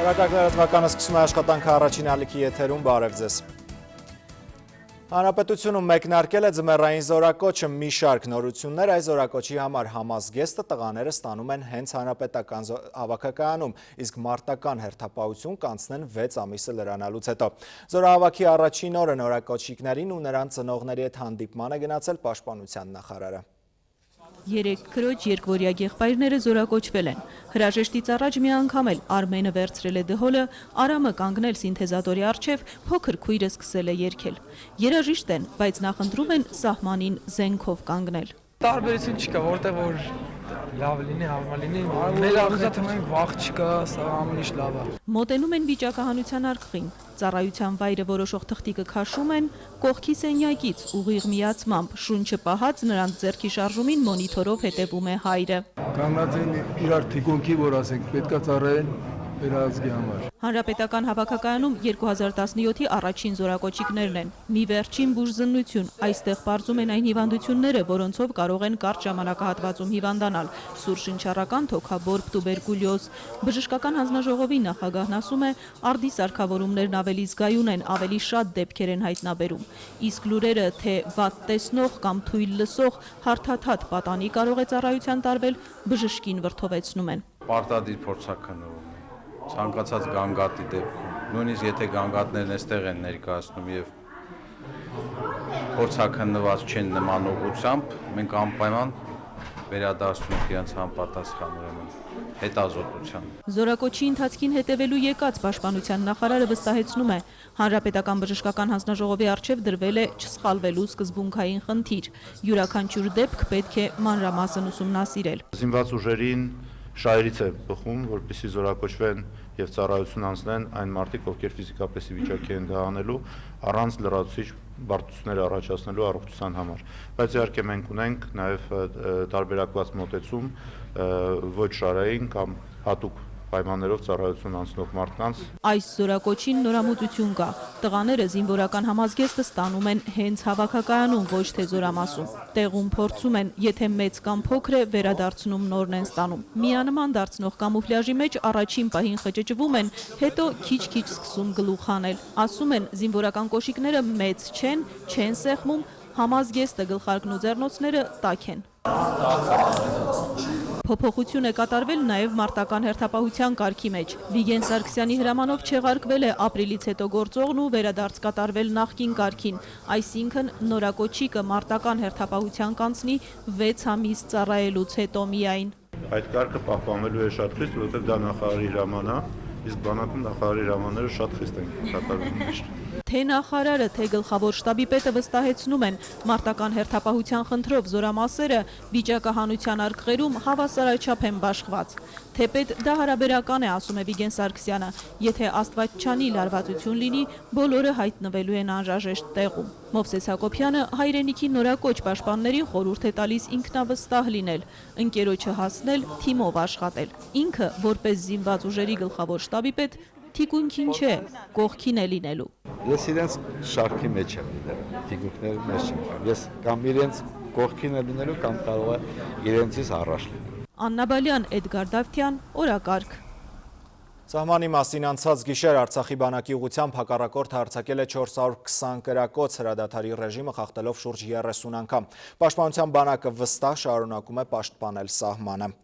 Լրատվականը սկսում է աշխատանքը առաջին ալիքի եթերում, բարև ձեզ։ Հանրապետությունում մեկնարկել է ձմեռային զորակոչը մի շարք նորություններ, այս զորակոչի համար համազգեստը տղաները ստանում են հենց հանրապետական հավաքակայանում, իսկ մարտական հերթապահություն կանցնեն 6 ամիսը լրանալուց հետո։ Զորահավաքի առաջին օրը նորակոչիկներին ու նրանց ծնողների հետ հանդիպման է գնացել պաշտպանության նախարարը։ Երեք քրոջ երկվորյա եղբայրները զորակոչվել են։ Հրաժեշտից առաջ մի անգամ էլ Արմենը վերցրել է դհոլը, Արամը կանգնել սինթեզատորի առջև, փոքր քույրը սկսել է երգել։ Երաժիշտ են, բայց նախընտրում են սահմանին զենքով կանգնել։ Տարբերություն չկա, որտեղ որ լավ լինի, հավանական լինի, մեր աղյուսաթ մենք վախ չկա, սա ամեն ինչ լավ է։ Մոտենում են վիճակահանության արխին, ծառայության վայրը որոշող թղթիկը քաշում են, կողքի սենյակից ուղիղ միացմամբ շունչը պահած նրանց ձեռքի շարժումին մոնիթորով հետևում է հայրը։ Կանգնած են իրար թիկունքի, որ ասենք պետքա ծառայեն վերահսկի համար։ Հանրապետական հավաքակայանում 2017-ի առաջին զորակոչիկներն են։ Մի վերջին բուժզննություն, այստեղ պարզում են այն հիվանդությունները, որոնցով կարող են կարճ ժամանակահատվածում հիվանդանալ՝ սուրշնչառական թոքաբորբ, տուբերկուլյոզ։ Բժշկական հանձնաժողովի նախագահն ասում է, արդի սարքավորումներն ավելի զգայուն են, ավելի շատ դեպքեր են հայտնաբերում։ Իսկ լուրերը, թե վատ տեսնող կամ թույլ լսող հարթաթաթ պատանի կարող է ծառայության տարվել, բժշկին վրդովեցնում են։ Պարտադիր փորձաքննում ցանկացած գանգատի դեպքում, նույնիսկ եթե գանգատներն այստեղ են ներկայացնում եւ փորձաքննված չեն նման ուղղությամբ, մենք անպայման վերադարձնում ենք իրենց համապատասխան ուրեմն հետազոտության։ Զորակոչի ընթացքին հետևելու եկած պաշտպանության նախարարը վստահեցնում է, Հանրապետական բժշկական հանձնաժողովի առջև դրվել է չսխալվելու սկզբունքային խնդիր։ Յուրաքանչյուր դեպք պետք է մանրամասն ուսումնասիրել։ Զինված ուժերին շահերից է բխում, որպեսզի զորակոչվեն եւ ծառայություն անցնեն այն մարդիկ, ովքեր ֆիզիկապես վիճակի են դա անելու, առանց լրացուցիչ բարդություններ առաջացնելու առողջության համար։ Բայց իհարկե մենք ունենք նաեւ տարբերակված մոտեցում ոչ շարային կամ հատուկ պայմաններով ծառայություն անցնող մարդկանց։ Այս զորակոչին նորամուծություն կա։ Տղաները զինվորական համազգեստը ստանում են հենց հավաքակայանում, ոչ թե զորամասում։ Տեղում փորձում են, եթե մեծ կամ փոքր է, վերադարձնում նորն են ստանում։ Միանման դարձնող կամուֆլյաժի մեջ առաջին պահին խճճվում են, հետո քիչ-քիչ սկսում գլուխ անել։ Ասում են, զինվորական կոշիկները մեծ չեն սեղմում, համազգեստը, գլխարկն ու ձեռնոցները տաք են։ Փոփոխություն է կատարվել նաև մարտական հերթապահության կարգի մեջ։ Վիգեն Սարգսյանի հրամանով չեղարկվել է ապրիլից հետո գործողն ու վերադարձ կատարվել նախկին կարգին, այսինքն նորակոչիկը մարտական հերթապահության կանցնի 6 ամիս ծառայելուց հետո միայն։ Այդ կարգը պահպանվելու է շատ խիստ, որովհետև դա նախարարի հրաման է, իսկ բանակում նախարարի հրամանները շատ խիստ են կատարվում։ Թե նախարարը, թե գլխավոր շտաբի պետը վստահեցնում են, մարտական հերթապահության խնդրով զորամասերը վիճակահանության արկղերում հավասարաչափ են բաշխված։ Թեպետ դա հարաբերական է, ասում է Վիգեն Սարգսյանը, եթե Աստվածչանի լարվածություն լինի, բոլորը հայտնվելու են անհրաժեշտ տեղում։ Մովսես Հակոբյանը հայրենիքի նորակոչ պաշտպաններին խորհուրդ է տալիս ինքնավստահ լինել, ընկերոջը հասնել, թիմով աշխատել։ Ինքը, որպես զինված ուժերի գլխավոր շտաբի պետ, թիկունքին չէ, կողքին է լինելու։ Ես իրենց շարքի մեջ եմ լինելու, թիկունքների մեջ չեմ։ Ես կամ իրենց կողքին եմ լինելու, կամ կարող է իրենցից առաջ լինել։ Աննա Բալյան, Էդգար Դավթյան, օրակարգ։ Սահմանի մասին անցած գիշեր Արցախի բանակի ուղղությամբ հակառակորդը հարձակել է 420 կրակոց, հրադադարի ռեժիմը խախտելով շուրջ 30 անգամ։ Պաշտպանության բանակը վստահ շարունակում է պաշտպանել սահմանը։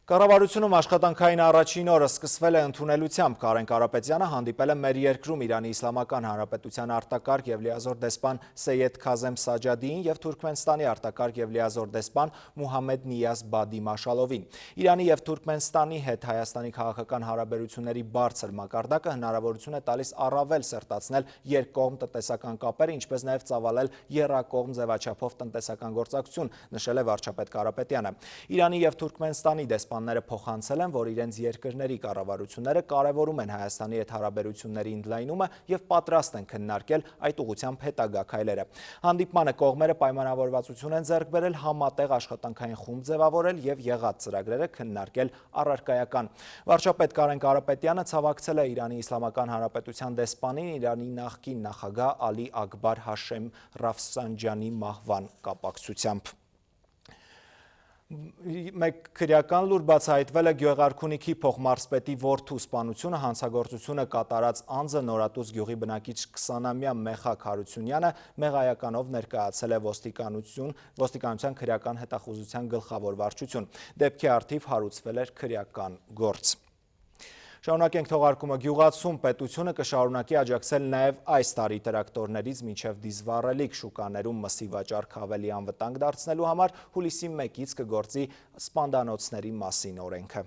Կառավարությունում աշխատանքային առաջին օրը սկսվել է ընդունելությամբ։ Կարեն Կարապետյանը հանդիպել է մեր երկրում Իրանի Իսլամական Հանրապետության արտակարգ եւ լիազոր դեսպան Սեյեդ Քազեմ Սաջադիին եւ Թուրքմենստանի արտակարգ եւ լիազոր դեսպան Մուհամմեդ Նիազ Բադի Մաշալովին։ Իրանի եւ Թուրքմենստանի հետ Հայաստանի քաղաքական հարաբերությունների բարձր մակարդակը հնարավորություն է տալիս առավել սերտացնել երկկողմ տնտեսական կապերը, ինչպես նաեւ ծավալել եռակողմ ձևաչափով տնտեսական գործակցություն, նշել է վարչապետ Կարապետյանը։ Իրանի եւ Թուրքմենստանի դեսպանները փոխանցել են, որ իրենց երկրների կառավարությունները կարևորում են Հայաստանի հետ հարաբերությունների ընդլայնումը եւ պատրաստ են քննարկել այդ ուղղությամբ հետագա քայլերը։ Հանդիպմանը կողմերը պայմանավորվածություն են ձեռք բերել համատեղ աշխատանքային խումբ ձևավորել եւ եղած ծրագրերը քննարկել առարկայական։ Վարչապետ Կարեն Կարապետյանը ցավակցել է Իրանի Իսլամական Հանրապետության դեսպանին Իրանի նախկին նախագահ Ալի Ակբար Հաշեմ Ռաֆսանջանի մահվան կապակցությամբ։ Մեկ քրեական լուր բացահայտվել է Գյուղարքունիքի փոխմարզպետի որդու սպանությունը հանցագործությունը կատարած անձը Նորատուց գյուղի բնակիչ 20-ամյա Մեխակ Հարությունյանը մեղայականով ներկայացել է ոստիկանության քրեական հետախուզության գլխավոր վարչություն։ Դեպքի առթիվ հարուցվել էր քրեական գործ։ Շարունակենք թողարկումը գյուղացում պետությունը կշարունակի աջակցել նաև այս տարի տրակտորներից մինչև դիզվառելիք շուկաներում մսի վաճառք ավելի անվտանգ դարձնելու համար հուլիսի 1-ից կգործի սպանդանոցների մասին օրենքը։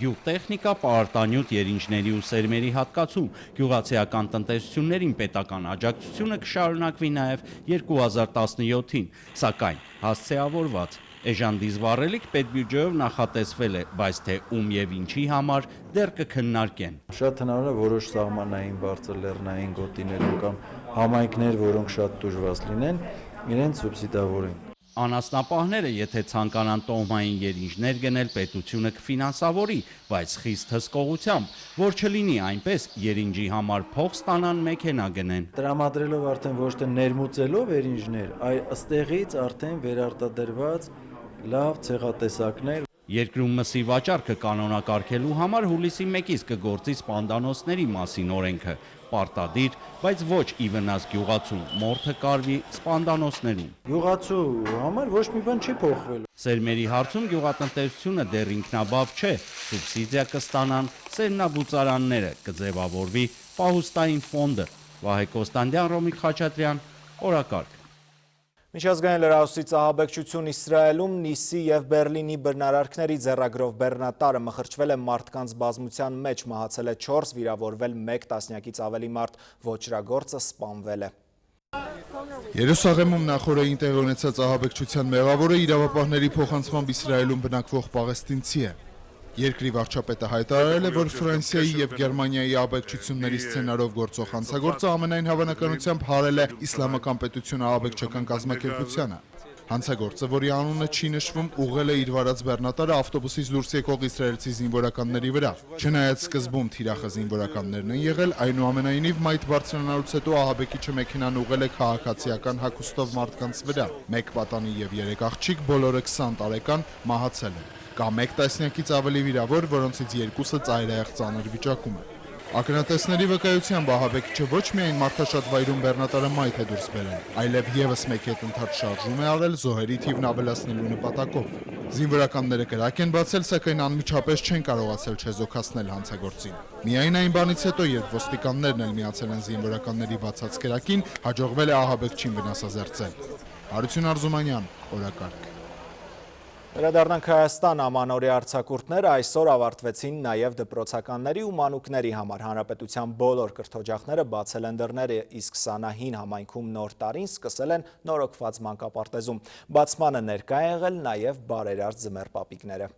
Գյուղտեխնիկա, պարարտանյութ, երինջների ու սերմերի հատկացում, գյուղացիական տնտեսություններին պետական աջակցությունը կշարունակվի նաև 2017-ին, սակայն հասցեավորված։ Էժան դիզվառելիք պետբյուջեով նախատեսվել է, բայց թե ում եւ ինչի համար դեռ կքննարկեն։ Շատ հնարավոր է որոշ սահմանային բարձր լեռնային գոտիներում կամ համայնքներ, որոնք շատ դժվար լինեն, իրենց սուբսիդավորեն։ Անասնապահները, եթե ցանկանան տոհմային երինջներ գնել, պետությունը կֆինանսավորի, բայց խիստ հսկողությամբ, որ չլինի այնպես, երինջի համար փող ստանան մեքենա գնեն։ Տրամադրելով արդեն ոչ թե ներմուծելով երինջներ, այլ ըստեղից արդեն վերարտադրված լավ ցեղատեսակներ։ Երկրում մսի վաճառքը կանոնակարգելու համար հուլիսի 1-ից կգործի սպանդանոցների մասին օրենքը, պարտադիր, բայց ոչ ի վնաս գյուղացու, մորթը կարվի սպանդանոցներում։ Գյուղացու համար ոչ մի բան չի փոխվել։ Սերմերի հարցում գյուղատնտեսությունը դեռ ինքնաբավ չէ, սուբսիդիա կստանան սերմնաբուծարանները, կձևավորվի պահուստային ֆոնդը։ Վահե Կոստանդյան, Ռոմիկ Խաչատրյան, օրակարգ։ Միջազգային լրահոսի ծահաբեկչություն Իսրայելում Նիսի և Բերլինի բռնարարքների ձեռագրով բեռնատարը մխրճվել է մարդկանց բազմության մեջ, մահացել է 4, վիրավորվել 1 տասնյակից ավելի մարդ, ոճրագործը սպանվել է։ Երուսաղեմում նախօրեին տեղի ունեցած ահաբեկչության մեղավորը իրավապահների փոխանցմամբ Իսրայելում բնակվող պաղեստինցի է։ Երկրի վարչապետը հայտարարել է, որ Ֆրանսիայի և Գերմանիայի ահաբեկչությունների սցենարով գործող հանցագործը ամենայն հավանականությամբ հարել է իսլամական պետություն ահաբեկչական կազմակերպությանը։ Հանցագործը, որի անունը չի նշվում, ուղղել է իր վարած բեռնատարը ավտոբուսից դուրս եկող իսրայելցի զինվորականների վրա։ Չնայած սկզբում թիրախը զինվորականներն են եղել, այնուամենայնիվ մայթ բարձրանալուց հետո ահաբեկիչը մեքենան ուղղել է քաղաքացիական հագուստով մարդկանց վրա։ 1 պատանի և 3 աղջիկ, բոլորը 20 տարեկան, մահացել են։ Կա 1 տասնյակից ավելի վիրավոր, որոնցից 2-ը ծայրահեղ ծանր վիճակում է։ Ակնատեսների վկայությամբ ահաբեկիչը ոչ միայն մարդաշատ վայրում բեռնատարը մայթ է դուրս բերել, այլև եւս մեկ հետընթաց շարժում է արել զոհերի թիվն ավելացնելու նպատակով։ Զինվորականները կրակ են բացել, սակայն անմիջապես չեն կարողացել չեզոքացնել հանցագործին։ Միայն այն բանից հետո, երբ ոստիկաններն էլ միացել են զինվորականների բացած կրակին, հաջողվել է ահաբեկչին վնասազերծել։ Հարություն Արզումանյան, օրակարգ։ Վերադառնանք Հայաստան, ամանորյա արձակուրդները այսօր ավարտվեցին նաև դպրոցականների ու մանուկների համար։ Հանրապետության բոլոր կրթօջախները բացել են դռները, իսկ Սանահին համայնքում նոր տարին սկսել են նորոգված մանկապարտեզում։ Բացմանը ներկա են եղել նաև բարերարդ ձմեռպապիկները։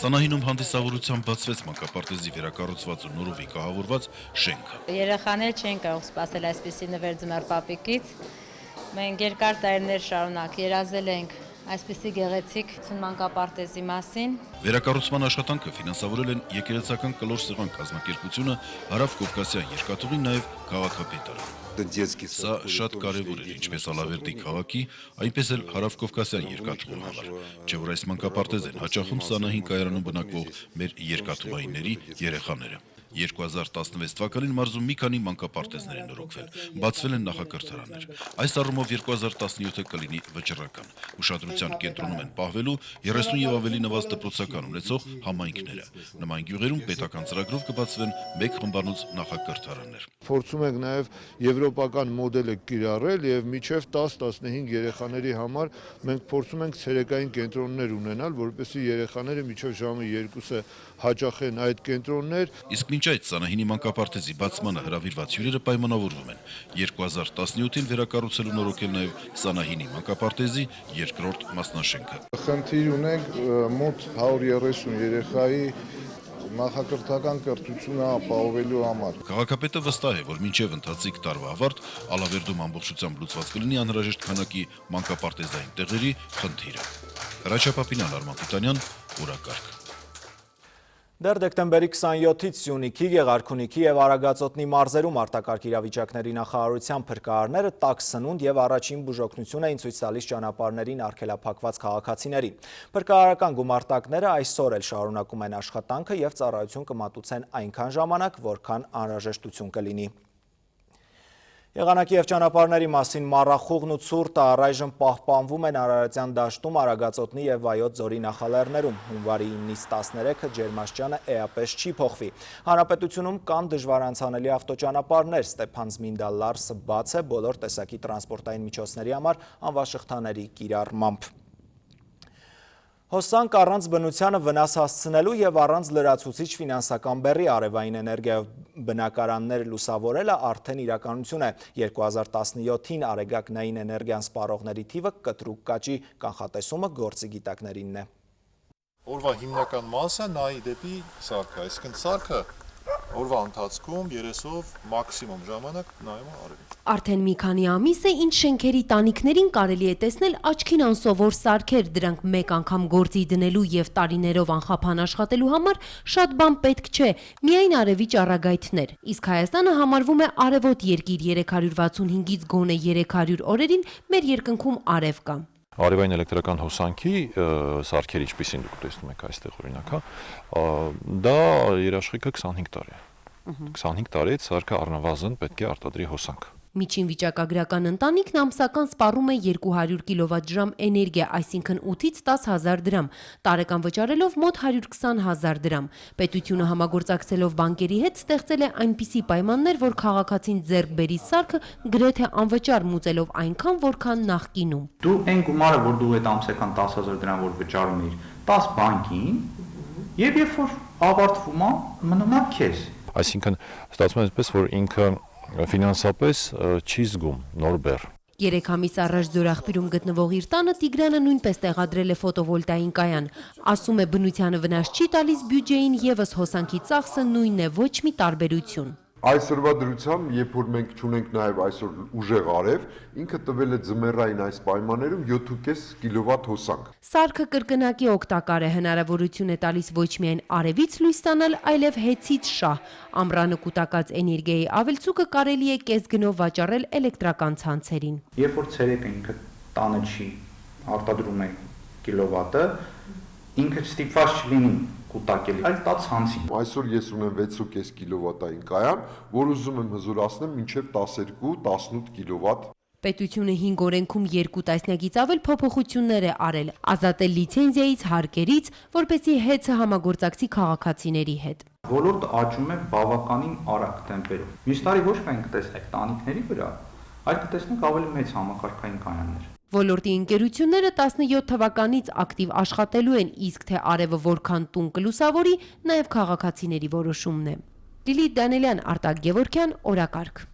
Սանահինում հանդիսավորությամբ բացվեց մանկապարտեզի վերակառուցված ու նորովի կահավորված շենքը։ Երեխաներ չեն կարող սպասել այսպիսի նվեր ձմեռպապիկից։ Մենք երկար տարիներ շարունակ երազել ենք այսպիսի գեղեցիկ մանկապարտեզի մասին։ Վերակառուցման աշխատանքը ֆինանսավորել են եկեղեցական կլոր սեղան կազմակերպությունը, Հարավ-Կովկասյան երկաթուղին, նաև քաղաքապետարանը։ Սա շատ կարևոր էր ինչպես Ալավերդի քաղաքի, այնպես էլ Հարավ-Կովկասյան երկաթուղու համար, չէ՞ որ այս մանկապարտեզ են հաճախում Սանահին կայարանում բնակվող մեր երկաթուղայինների երեխաները։ 2016 թվականին մարզում մի քանի մանկապարտեզներ են նորոգվել, բացվել են նախակրթարաններ։ Այս առումով 2017-ը կլինի վճռական։ Ուշադրության կենտրոնում են պահվելու 30 եւ ավելի նվազ դպրոցական ունեցող համայնքները։ Նման գյուղերում պետական ծրագրով կբացվեն 1 խմբանոց նախակրթարաններ։ Փորձում ենք նաև եվրոպական մոդելը կիրառել եւ միջև 10-15 երեխաների համար մենք փորձում ենք ցերեկային կենտրոններ ունենալ, որպեսզի երեխաները միջև ժամը 2-ը հաճախեն այդ կենտրոններ։ Իսկ մինչ այդ Սանահինի մանկապարտեզի բացմանը հրավիրված հյուրերը պայմանավորվում են 2017-ին վերակառուցելու նորոգել նաև Սանահինի մանկապարտեզի երկրորդ մասնաշենքը։ Խնդիր ունենք մոտ 130 երեխայի նախակրթական կրթությունը ապահովելու համար։ Քաղաքապետը վստահ է, որ մինչև ընթացիկ տարվա ավարտ Ալավերդում ամբողջությամբ լուծված կլինի անհրաժեշտ քանակի մանկապարտեզային տեղերի խնդիրը։ Հրաչապապինյան, Արման Տիտանյան, օրակարգ։ Դեռ դեկտեմբերի 27-ից Սյունիքի, Գեղարքունիքի և Արագածոտնի մարզերում արտակարգ իրավիճակների նախարարության փրկարարները տաք սնունդ և առաջին բուժօգնություն էին ցույց տալիս ճանապարհներին արգելափակված քաղաքացիներին։ Փրկարարական գումարտակները այսօր էլ շարունակում են աշխատանքը և ծառայություն կմատուցեն այնքան ժամանակ, որքան անհրաժեշտություն կլինի։ Եղանակի և ճանապարհների մասին մառախուղն ու ցուրտը առայժմ պահպանվում են Արարատյան դաշտում, Արագածոտնի և Վայոց ձորի նախալեռներում։ Հունվարի 9-ից 13-ը ջերմաստիճանը էապես չի փոխվի։ Հանրապետությունում կան դժվար անցանելի ավտոճանապարհներ, Ստեփան-Զմինդա-Լարսը բաց է բոլոր տեսակի տրանսպորտային միջոցների համար անվաշղթաների կիրառմամբ։ Հոսանք առանց բնությանը վնաս հասցնելու և առանց լրացուցիչ ֆինանսական բեռի արևային էներգիայով բնակարաններ լուսավորելը արդեն իրականություն է։ 2017-ին արեգակնային էներգիան սպառողների թիվը կտրուկ կաճի, կանխատեսումը գործի գիտակներինն է։ Օրվա հիմնական մասը նայի դեպի սարքը, այսինքն սարքը օրվա ընթացքում 30-ով մաքսիմում ժամանակ նայում է արևի։ Արդեն մի քանի ամիս է, ինչ շենքերի տանիքներին կարելի է տեսնել աչքին անսովոր սարքեր, դրանք մեկ անգամ գործի դնելու եւ տարիներով անխափան աշխատելու համար շատ բան պետք չէ, միայն արևի ճառագայթներ։ Իսկ Հայաստանը համարվում է արևոտ երկիր, 365-ից գոնե 300 օրերին մեր երկնքում արև կա։ Արևային էլեկտրական հոսանքի սարքեր, ինչպիսին դուք տեսնում եք այստեղ օրինակ, դա երաշխիքը 25 տարի է։ 25 տարիից սարքը առնվազն պետք է արտադրի հոսանք։ Միջին վիճակագրական ընտանիքն ամսական սպառում է 200 կիլովատ-ժամ էներգիա, այսինքն 8-ից 10,000 դրամ, տարեկան վճարելով մոտ 120,000 դրամ։ Պետությունը համագործակցելով բանկերի հետ ստեղծել է այնպիսի պայմաններ, որ քաղաքացին ձեռք բերի սարքը գրեթե անվճար մուծելով այնքան, որքան նախկինում։ Դու այն գումարը, որ դու այդ ամսական 10,000 դրամ որ վճարում ես 10 բանկին, եւ երբ որ ավարտվում է, մնում է քեզ։ Այսինքն ստացվում է այսպես, որ ինքը ֆինանսապես չի զգում նոր բեռ։ 3 ամիս առաջ Ձորախբիրում գտնվող իր տանը Տիգրանը նույնպես տեղադրել է ֆոտովոլտային կայան։ Ասում է բնությանը վնաս չի տալիս, բյուջեին եւս հոսանքի ծախսը նույնն է, ոչ մի տարբերություն։ Այսօրվա դրությամբ, երբ որ մենք չունենք նաև այսօր ուժեղ արև, ինքը տվել է ձմեռային այս պայմաններում 7.5 կիլովատ հոսանք։ Սարքը կրկնակի օգտակար է, հնարավորություն է տալիս ոչ միայն արևից լույս ստանալ, այլև հեցից շահ։ Ամռանը կուտակած էներգիայի ավելցուկը կարելի է կես գնով վաճառել էլեկտրական ցանցերին։ Երբ որ ցերեկը ինքը տանը չի արտադրում է կիլովատը, ինքը ստիպված չլինի կուտակելի, այլ տա ցանցին։ Այսօր ես ունեմ 6.5 կիլովատային կայան, որ ուզում եմ հզորացնել մինչև 12-18 կիլովատ։ Պետությունը 5 օրենքում 2 տասնյակից ավել փոփոխություններ է արել, ազատել լիցենզիայից, հարկերից, որպեսզի հեծը համագործակցի քաղաքացիների հետ։ Ոլորտը աճում է բավականին արագ տեմպերով։ Մյուս տարի ոչ միայն կտեսնեք տանիքների վրա, այլ կտեսնեք ավելի մեծ համակարգային կայաններ։ Ոլորտի ընկերությունները 17 թվականից ակտիվ աշխատելու են, իսկ թե արևը որքան տուն կլուսավորի, նաև քաղաքացիների որոշումն է։ Լիլիթ Դանելյան, Արտակ Գևորգյան, օրակարգ։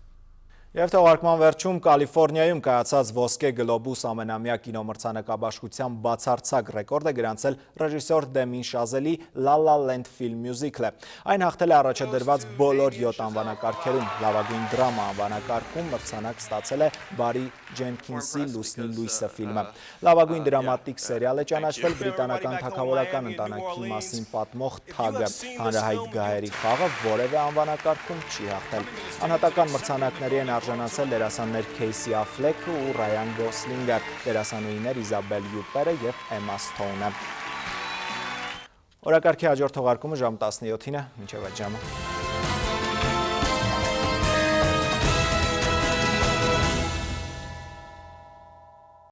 Եվ թողարկման վերջում Կալիֆորնիայում կայացած Ոսկե գլոբուս ամենամյա կինոմրցանակաբաշխության բացարձակ ռեկորդ է գրանցել ռեժիսոր Դեմին Շազելի La La Land ֆիլմ մյուզիկլը։ Այն հաղթել է առաջադրված բոլոր 7 անվանակարգերում։ Լավագույն դրամա անվանակարգում մրցանակ ստացել է Բարի Ջենքինսի Լուսնի լույսը ֆիլմը։ Լավագույն դրամատիկ սերիալ է ճանաչվել բրիտանական թագավորական ընտանիքի մասին պատմող Թագը։ Հանրահայտ գահերի խաղը որևէ անվանակարգում չի հաղթել։ Անհատական մրցանակների են արժանացել դերասաններ Քեյսի Աֆլեքը ու Ռայան Գոսլինգը, դերասանուհիներ Իզաբել Յուպերը և Էմմա Սթոունը։ Օրակարգի հաջորդ թողարկումը ժամը 17-ին է, մինչև այդ ժամը։